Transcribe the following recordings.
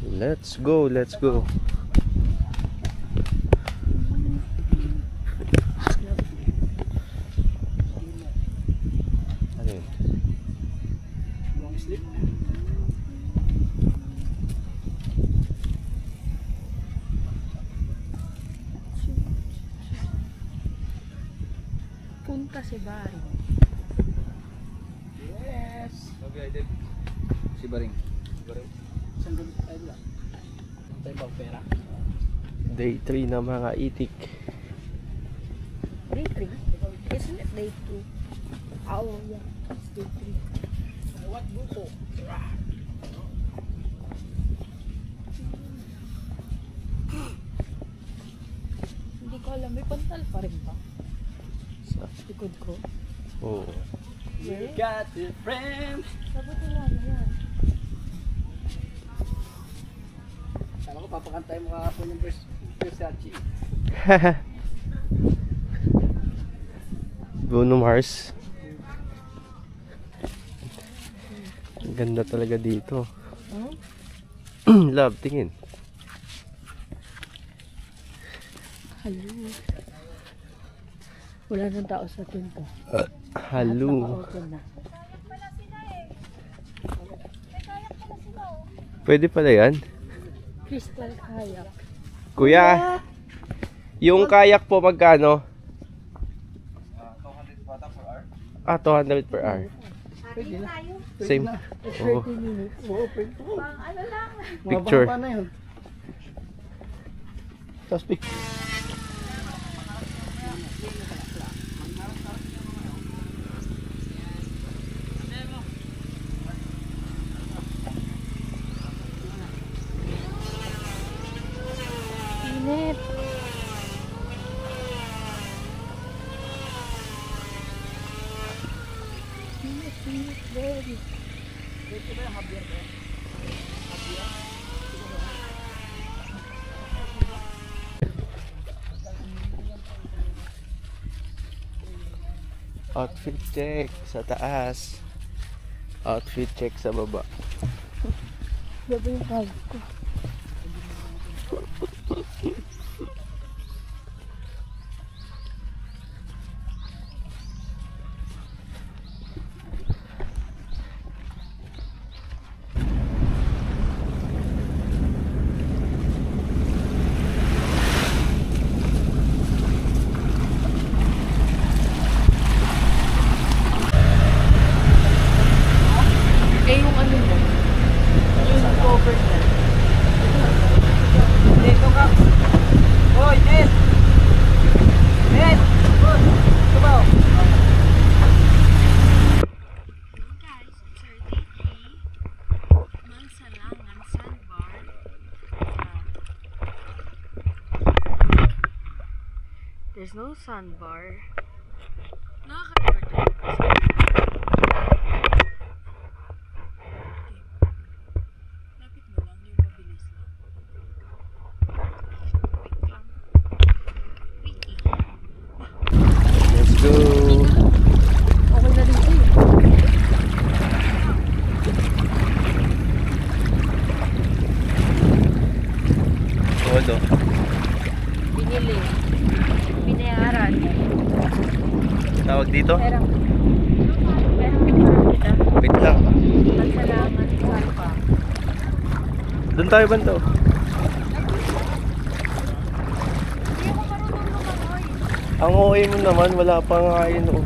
Let's go, let's go. Ano yun? Long sleep. Punta si Baring. Yes. Mag-guided. Si Baring. Isang gabi tayo lang. Ang tayo bang pera? Day 3 na mga itik. Day 3? Isn't it day 2? Oh, yeah. It's day 3. What buko? Hindi ko alam. May pantal pa rin ba? Sa Likod ko. oh. You got a friend. Sabi ko lang yan. Kala ko papakantay mo kahapon yung Versace. Bruno Mars. Ang ganda talaga dito. Huh? Love, tingin. Hello. Wala nang tao sa tinto. Halo. Naka-open na. Pwede pala yan. Crystal kayak. Kuya, yung kayak po magkano? 200 bata per hour. 200 per hour. Pwede na. Same. na. Oh, 30 minutes. Oo, pwede to. Picture. Mababa na yun. Tapos picture. Init. Init, very. Ito ba yung Javier? outfit check sa taas. Outfit check sa baba. Baba yung bag ko. Eh, yung ano mo? Yung cover na. Dito ka. Hoy, Ned! Ned! Ito ba? Guys, it's our day 3. Mansalangan Sandbar. There's no sandbar. Nakaka-ever to. Lapit mo lang yung mabilis lang. Wait lang. Wiki. Let's go. Okay na rin sa'yo. Todo. Binili. Binayaran. Tawag dito? Pero picture kita. Wait lang. Mansalaman Salpa. Doon tayo banda. Hindi ako marunong lumangoy. Ang OA mo naman, wala pa nga yun. Oh.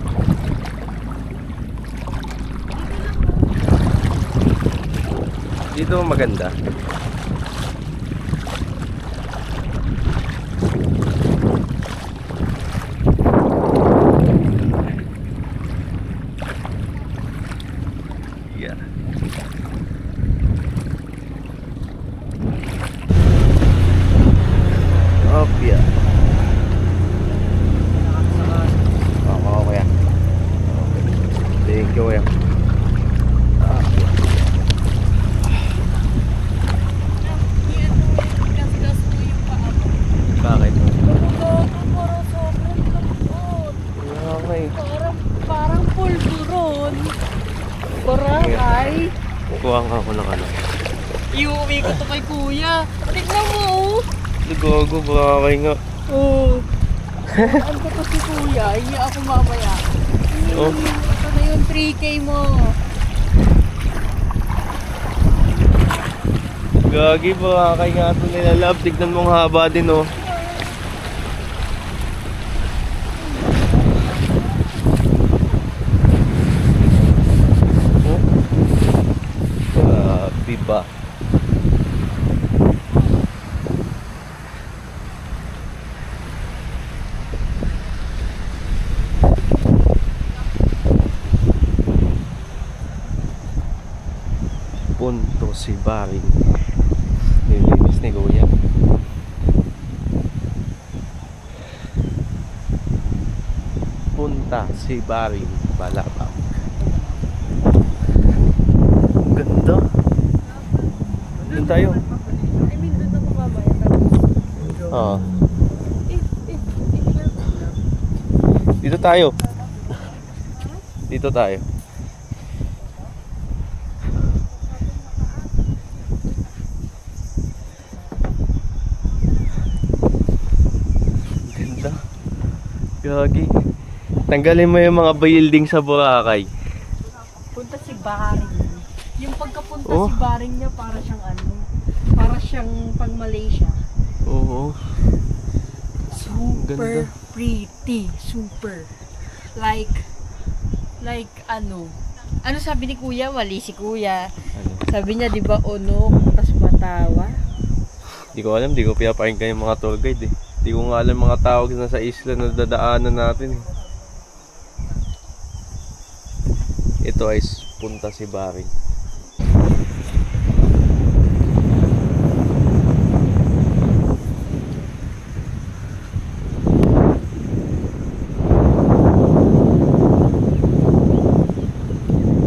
Dito maganda. Yeah. Okay. Okay. Thank you, kuya. Bakit? Okay. Parang pulburon. Boracay. Kuha nga ako ng ano. Iuwi ko to kay kuya. Tignan mo oh. Gago, Boracay nga. Oo. Ano ko to si kuya? Hindi ako mamaya. Oh. Ito na yung 3K mo. Gagi, Boracay nga ito nila, love. Tignan mong haba din, oh. Grabe ba? Punto si Baring. Nilinis ni Kuya. Punta si Baring Balabang. Ganda. Doon tayo. I mean, doon ako mamaya. Oo. Dito tayo. Dito tayo. Ganda. Gagi. Tanggalin mo yung mga building sa Boracay. Punta si Baring. Yung pagkapunta Oh. si Baring niya para siyang ano, para siyang pang Malaysia. Oo. Super Ganda. pretty, super. Like ano sabi ni kuya? Mali si kuya. Ano? Sabi niya, di ba, Onok, tas Batawa? Di ko alam, di ko pinapakinggan yung mga tour guide eh. Di ko nga alam mga tawag na sa isla na dadaanan natin eh. Ito ay punta si Baring.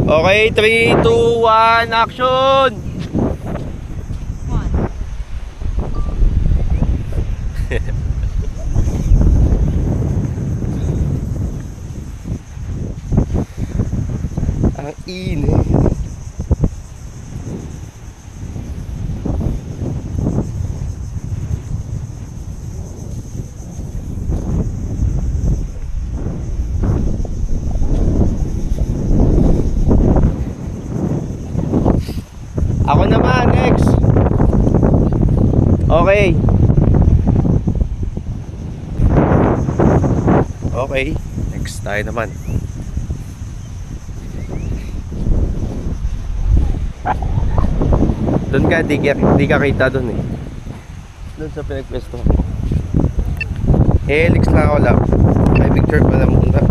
Okay, 3, 2, 1, action! Ang init. Ako naman, next. Okay. Okay, next tayo naman. Doon ka, di ka kita doon eh. Doon sa pinagpwesto ko. Helix lang ako lang. May picture pa lang muna.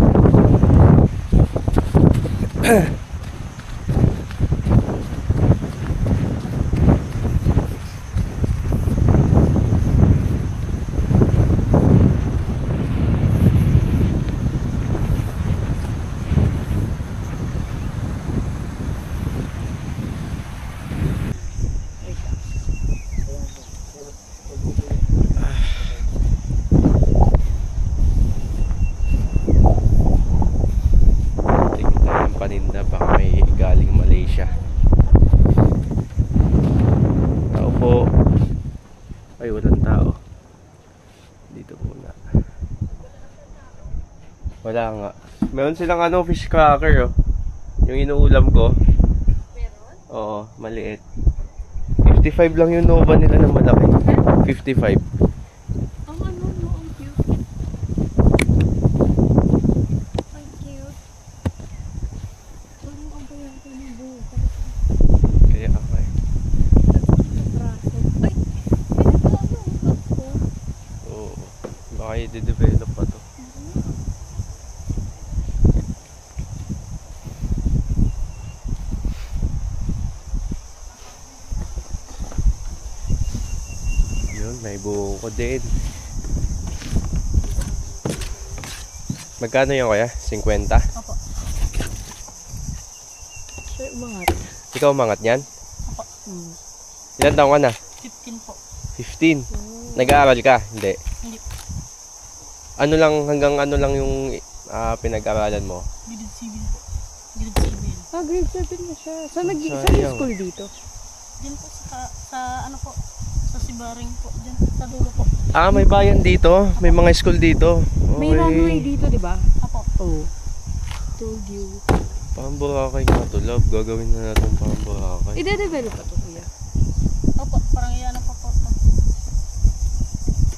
Paninda, baka may galing Malaysia. Tao po. Ay, walang tao. Dito muna. Wala nga. Meron silang fish cracker oh. Yung inuulam ko. Meron? Oo, maliit. 55 lang yung Nova nila na malaki. 55. Ang ano, no, ang cute. Ang cute. Parang ang bayan ko ng buka. Kaya ako eh. Braso. Ay! May nagkano ang ako. Oo. Baka i-develop pa to. Yun, may buko din. Magkano yun kaya? 50? Opo. Sir, umangat. Ikaw umangat yan? Opo. Ilan taong ka na? 15 po. 15. Nag-aaral ka? Hindi. Hindi. Ano lang, hanggang ano lang yung pinag-aralan mo? Grade 7 po. Grade 7. Ah, grade 7 na siya. Saan Sayang. school dito? Diyan po sa ano po, sa Sibaring po, diyan sa dulo po. Ah, may bayan dito. May mga school dito. May runway dito, di ba? Apo. Oo. Told you. Pang-Boracay nga to, love. Gagawin na natin pang-Boracay. Ide-develop pa to, kuya. Opo, parang iyan ang paporta.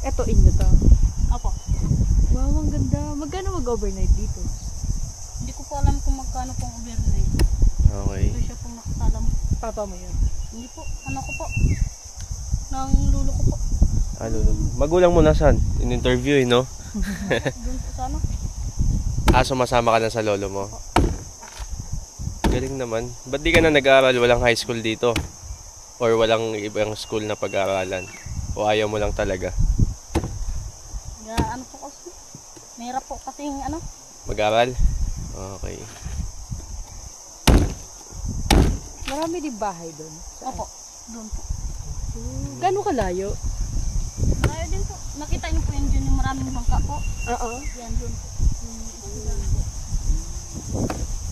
Eto inyo to. Opo. Wow, ang ganda. Magkano mag-overnight dito? Hindi ko po alam kung magkano pong overnight. Okay. Ito siya pong nakasalam. Papa mo yun. Hindi po, ano ko po. Nang lulo ko po. Ano naman? Magulang mo nasan? In-interview no? Doon po sa ano. Ah, sumasama ka na sa lolo mo? Galing naman. Ba't di ka na nag-aaral? Walang high school dito? Or walang ibang school na pag-aaralan? O ayaw mo lang talaga? Ano po kasi. Mahirap po kasing ano. Mag-aaral? Okay. Marami din bahay doon. Opo, doon po. Gano'ng kalayo? Malayo din po. Nakita niyo po yun dyan yung maraming bangka po. Oo. Yan doon po.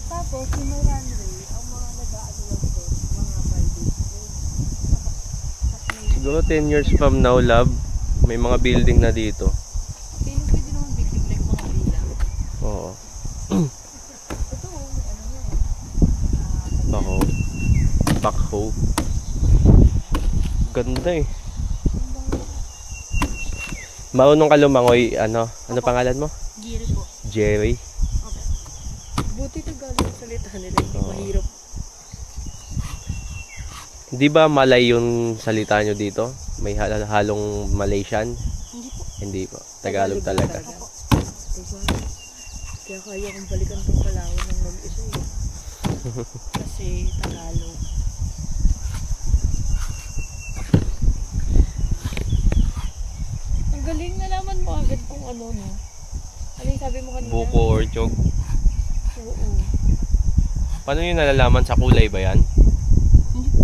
Tapos, yung may runway, ang mga nag-aano lang doon, mga private school. Siguro 10 years from now, love, may mga building na dito. Kaya yung pwede naman big like mga bilang. Oo. Ito, may ano yun. Bako. Bakho. Ganda eh. Marunong ka lumangoy, ano pangalan mo? Giri po. Jerry. Opo. Buti na galing salita nila, hindi Oo. mahirap. Di ba Malay yung salita nyo dito? May halong Malaysian? Hindi po. Hindi po. Tagalog talaga. Opo. Diba? Kaya kaya kong balikan tong Palawan ng mag-isa eh. Kasi Tagalog. Ang galing, nalaman mo agad kung ano, no? Ano yung sabi mo kanina? Buko or chog. Oo. Paano yun nalalaman? Sa kulay ba yan? Hindi po.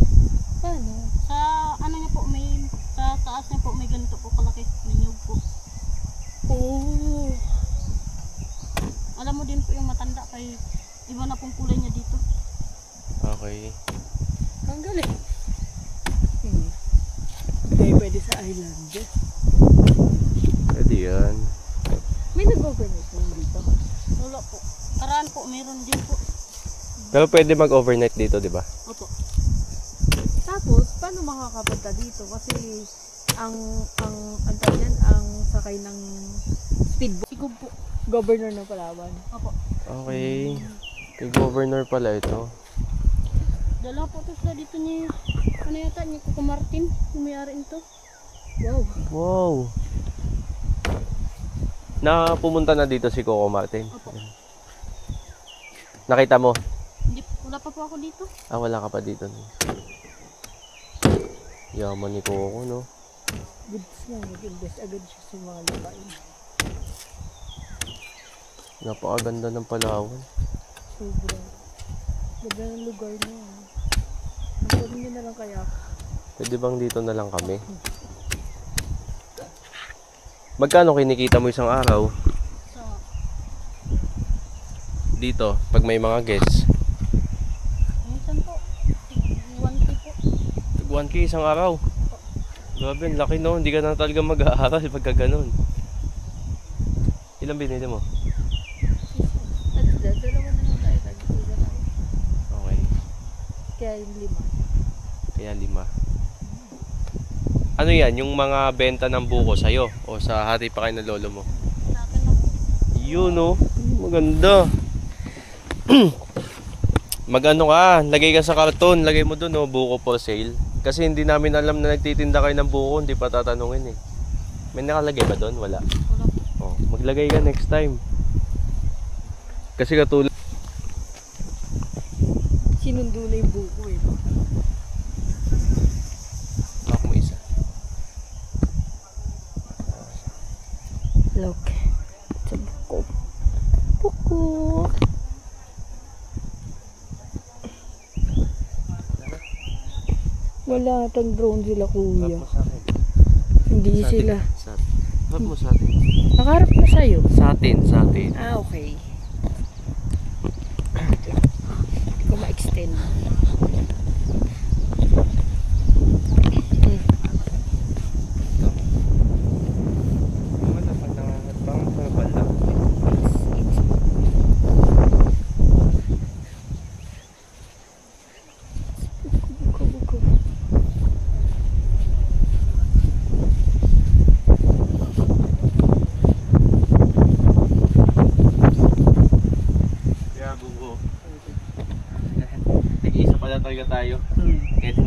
Paano? Sa ano niya po, may sa taas niya po may ganito po kalaki. May nyug po. Oo. Alam mo din po yung matanda kay iba na pong kulay niya dito. Okay. Ang galing. Hindi pwede sa island. Pwede yan. May nag-overnight mo dito. Wala po. Karaan po, meron din po. Pero pwede mag-overnight dito, di ba? Opo. Tapos, paano makakapunta dito? Kasi ang tawag yan, ang sakay ng speedboat. Sigub po. Governor ng Palawan. Opo. Okay. Kay governor pala ito. Dala po to sila dito ni ano yata ni Coco Martin, yung may-ari nito. Wow. Wow. Na pumunta na dito si Coco Martin. Opo. Nakita mo? Hindi, wala pa po ako dito. Ah, wala ka pa dito. Yaman ni Coco, no? Good nga, mag-invest agad siya sa mga lupain. Napakaganda ng Palawan. Sobra. Ganda ng lugar niya. Ang niyo na lang kaya. Pwede bang dito na lang kami? Magkano kinikita mo isang araw? So, Dito, pag may mga guests. minsan po, 1K po. 1K isang araw. Grabe, ang laki no. Hindi ka na talaga mag-aaral pagka ganun. Ilang binili mo? At dalawa na lang tayo. Tag-isa tayo. Okay. Kaya yung 5. Kaya 5. Ano yan? Yung mga benta ng buko sa'yo? O sa hati pa kayo ng lolo mo? Sa akin na po. Yun no. Maganda. Magano ka? Lagay ka sa karton. Lagay mo dun no. Buko for sale. Kasi hindi namin alam na nagtitinda kayo ng buko. Hindi pa tatanungin eh. May nakalagay ba doon? Wala. Wala po. Oh, maglagay ka next time. Kasi katulad. Sinundo na yung buko eh. Ako mo isa. Look. Sa buko. Buko. Wala tang drone sila kuya. Harap mo sa akin. Hindi Sa atin. sila. Harap mo sa atin. Nakaharap na sa'yo. Sa atin, sa atin. Ah, okay. Hindi ko ma-extend.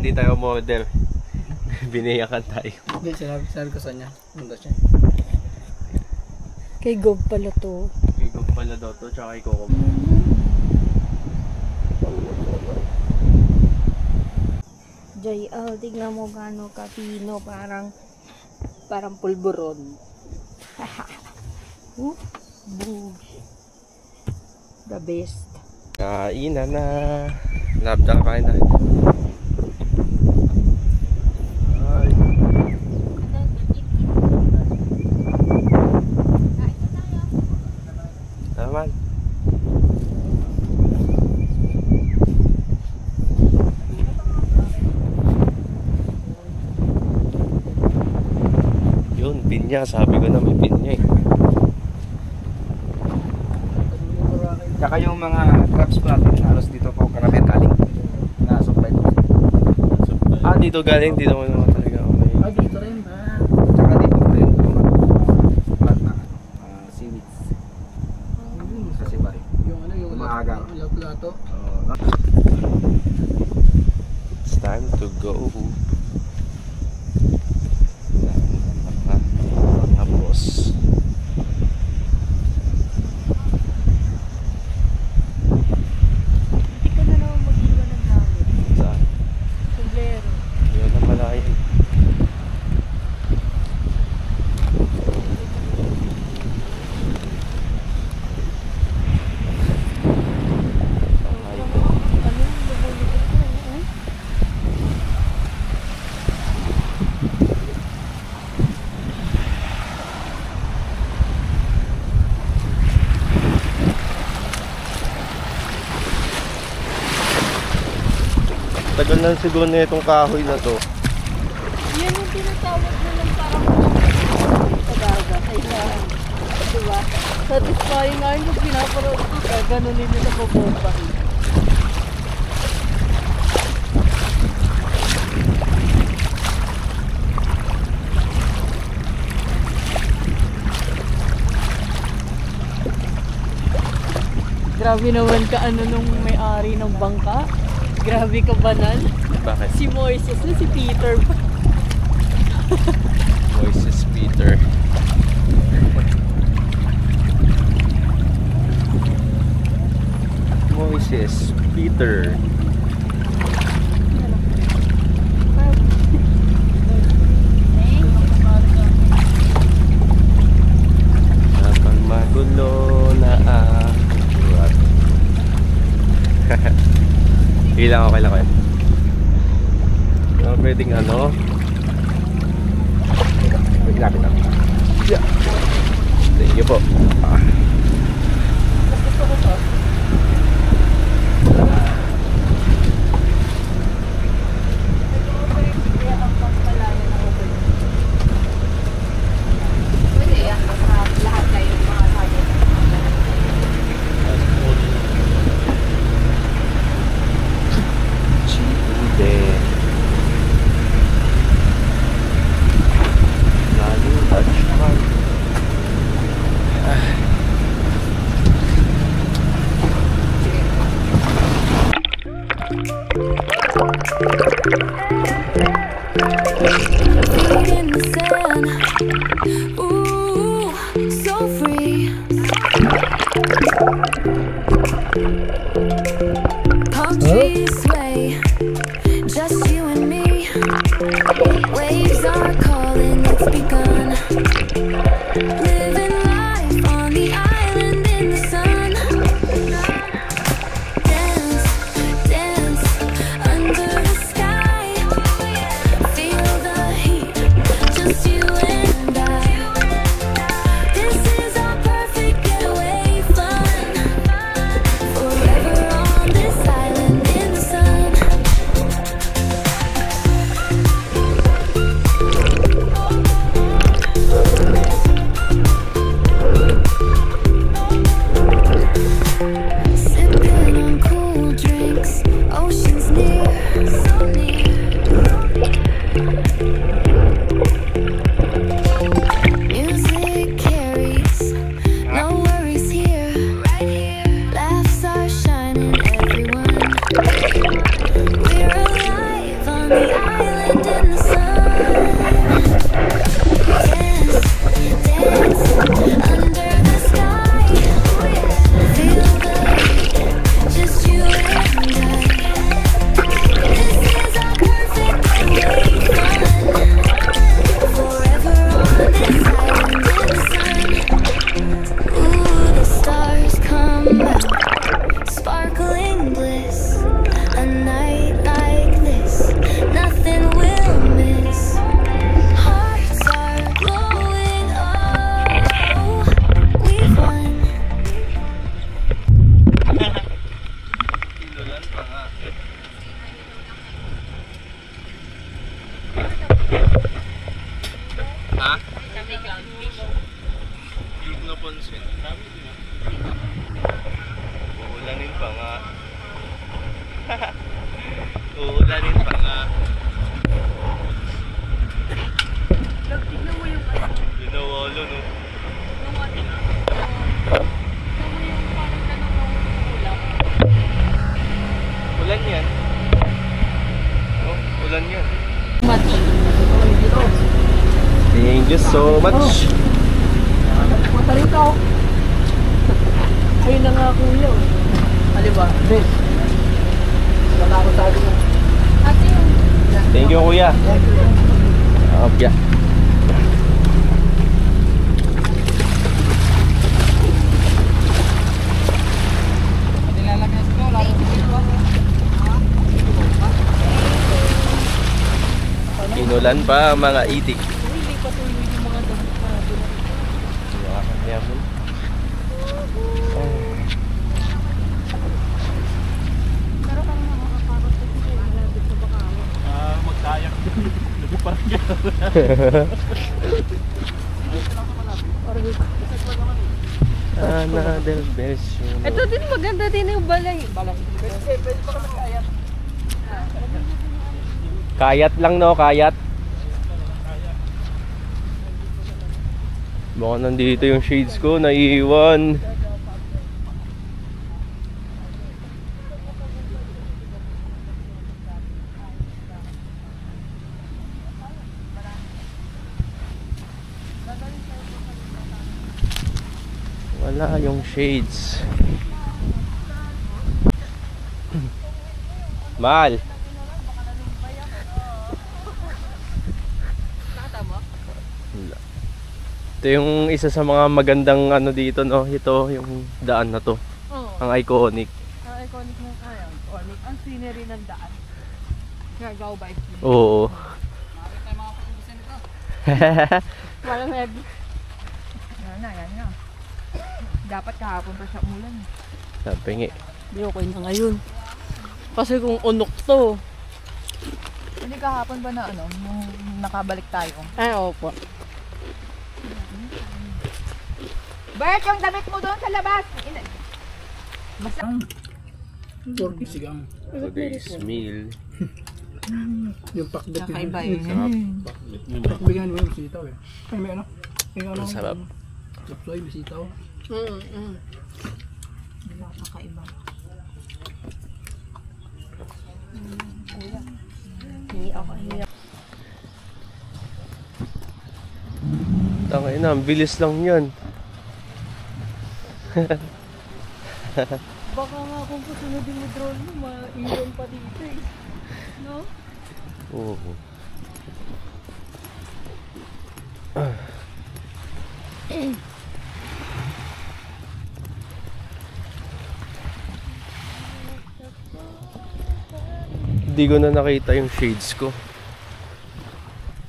hindi tayo model. Biniyakan tayo. Hindi, sinabi ko sa niya. Nanda siya. Kay Gob pala to. Kay Gob pala daw to, tsaka kay Coco. JL, tignan mo gano'n kapino, parang pulburon. Boog. The best. Kainan na. Labda kain na. Ay. Naman. Yun, pinya. Sabi ko na may pinya eh. Tsaka yung mga crabs po natin, halos dito po karamihan galing. Na-supply po. Dito galing. Dito mo naman talaga. Okay. Dito rin ba? Tsaka dito po rin yung plat na seaweeds. Kasi ba rin? Yung ano, yung maaga. Yung plato. It's time to go. Mga boss. Hindi ka na naman mag-iwan ng gamit. Saan? Sombrero. Yun ang malayan. Ano yung lumulubog ko? Tagal na siguro na itong kahoy na to. Yan yung tinatawag na lang parang pag-aga. Kailangan. Diba? Satisfying nga yung pinaparoon ko. Kaya ganunin nila po bomba. Grabe naman ka ano nung may-ari ng bangka. Grabe ka banal. Bakit? Si Moises na si Peter pa. Moises Peter. Moises Peter. Habang magulo na ang buwan. Ilang okay lang ko yan. Pwedeng ano? Lapit lang. Yeah. Thank you po. In the sand, ooh, so free. Palm trees sway, just you and me. Waves are calling, it's begun. Living life on the island in the sun. Dance, dance under the sky. Feel the heat, just you and I. This is our perfect getaway fun. Forever on this island in the sun. Sipping on cool drinks, oceans near, so near. Music carries, no worries here. Laughs are shining, everyone. We're alive on the lolo, no? Nung ano, yung parang ganun ng ulap. Ulan yan. Oh, ulan yan. Match. Thank you so much. Matalit ako. Ayun na nga kuya. Aliba? Bes. Wala ako sabi mo. Ate yun. Thank you, kuya. Okay. Inulan pa ang mga itik. Hindi patuloy yung mga damit na doon. Kaya mo. Pero kung makakapagod kasi kayo malapit sa Bakawa. Magdayak. Lubo parang gano'n. Another version. Ito din maganda din yung balay. Balay. Pwede pa kami kaya. Kayat lang, no? Kayat. Baka nandito yung shades ko, naiiwan. Wala yung shades. Mahal. Ito yung isa sa mga magandang ano dito, no? Ito yung daan na to. Oo. Ang iconic. Ang iconic ng kaya. Iconic. Ang scenery ng daan. Gagaw ba? Oo. Walang heavy. Yan na. Dapat kahapon pa siya umulan. Sabi nga. Hindi okay na ngayon. Kasi kung unok to. Hindi kahapon ba na ano, nung nakabalik tayo? Ay, opo. Bert, yung damit mo doon sa labas! Turkey sigang. Today's meal. Yung pakbet Kakaiba yun. eh. Pakbigyan mo yung sitaw eh. Ay, may ano? May ano? Ang sarap. Lapsoy, may sitaw. Kakaiba. Tangay na, ang bilis lang yan. Baka nga kung pasunodin mo drone mo, maiwan pa dito eh. No? Oo. Hindi ko na nakita yung shades ko.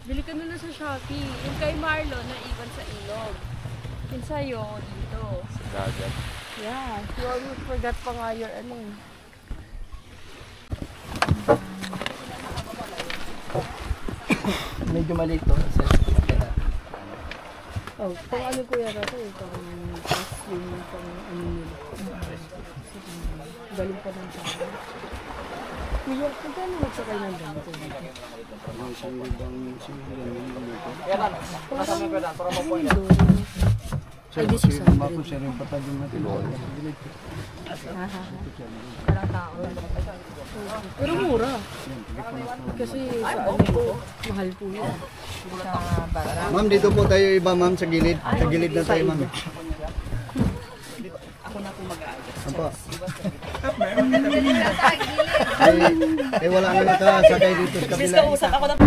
Bili ka na sa Shopee. Yung kay Marlo, naiwan sa ilog. Yung sa'yo, dito. Dagat. Yeah, you almost forgot pa nga your ano. Medyo maliit to. Oh, pang ano kuya na ito, pang yung pang ano nila. Galing pa ng tao. Kuya, magkano magsakay ng ganito dito? Ay, di 600. Parang tao. Pero mura. Kasi sa ano po, mahal po yun. Sa bara. Ma'am, dito po tayo iba, ma'am, sa gilid. Sa gilid na tayo, ma'am. Ako na po mag-aayos. Apa? Eh, wala na nakasakay dito sa kabila. Kausap ako na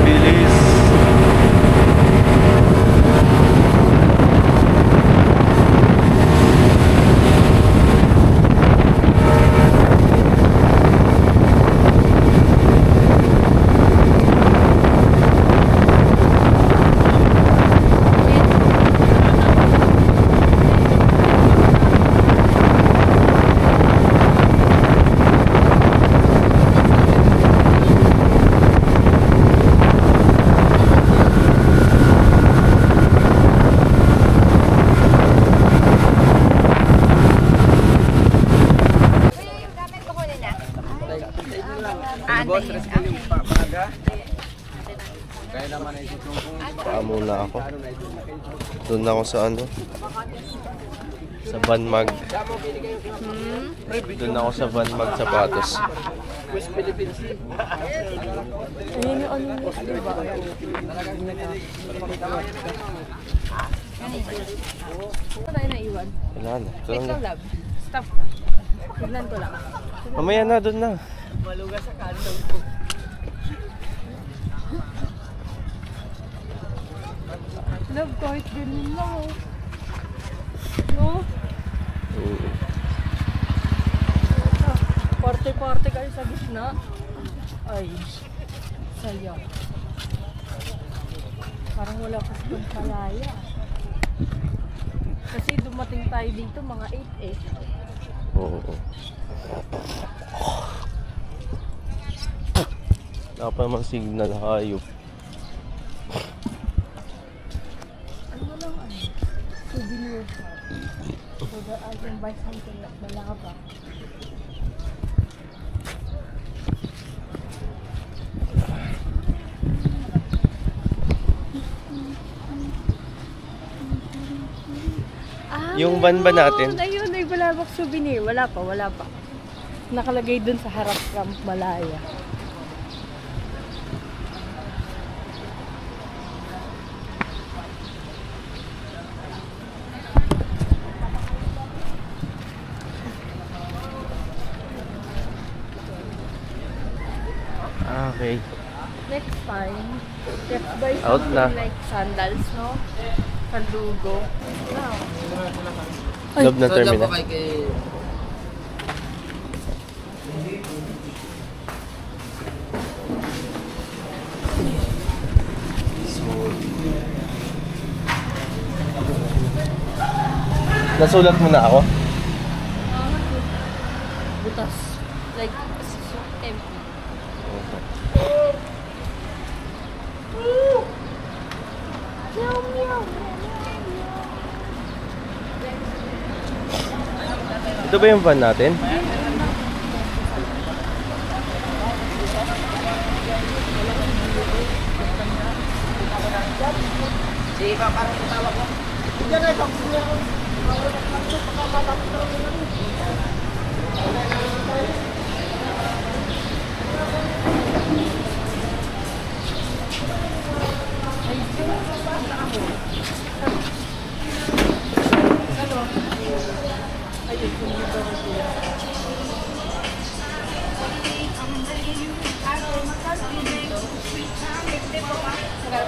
bilis. boss, rest yung pamaga. Kaya naman ay tutungkong. Muna ako. Doon ako sa ano? Sa Van Mag. Doon ako sa Van Mag sapatos. Ayun yung ano mo, diba? Ano tayo naiwan? Wala na. Ito Wait lang. lang, love. Stop. Tignan ko lang. Mamaya na, doon na. Love, kahit ganun lang, oh. No? Parte-parte kayo sa gitna. Ay, saya. Parang wala kasi kang palaya. Kasi dumating tayo dito mga 8 eh. Oo. Wala pa namang signal, hayop. Ano lang ano? Souvenir shop. So that I can buy something like Malaba. Yung van ba natin? Ayun, ay Balabak souvenir. Wala pa. Nakalagay dun sa harap Camp Malaya. Okay. Next time, let's buy Out something na. like sandals, no? Sandugo. Wow. Loob ng terminal. Nasulat mo na ako? Butas. Like, empty. Ito ba yung van natin?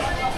Ayun.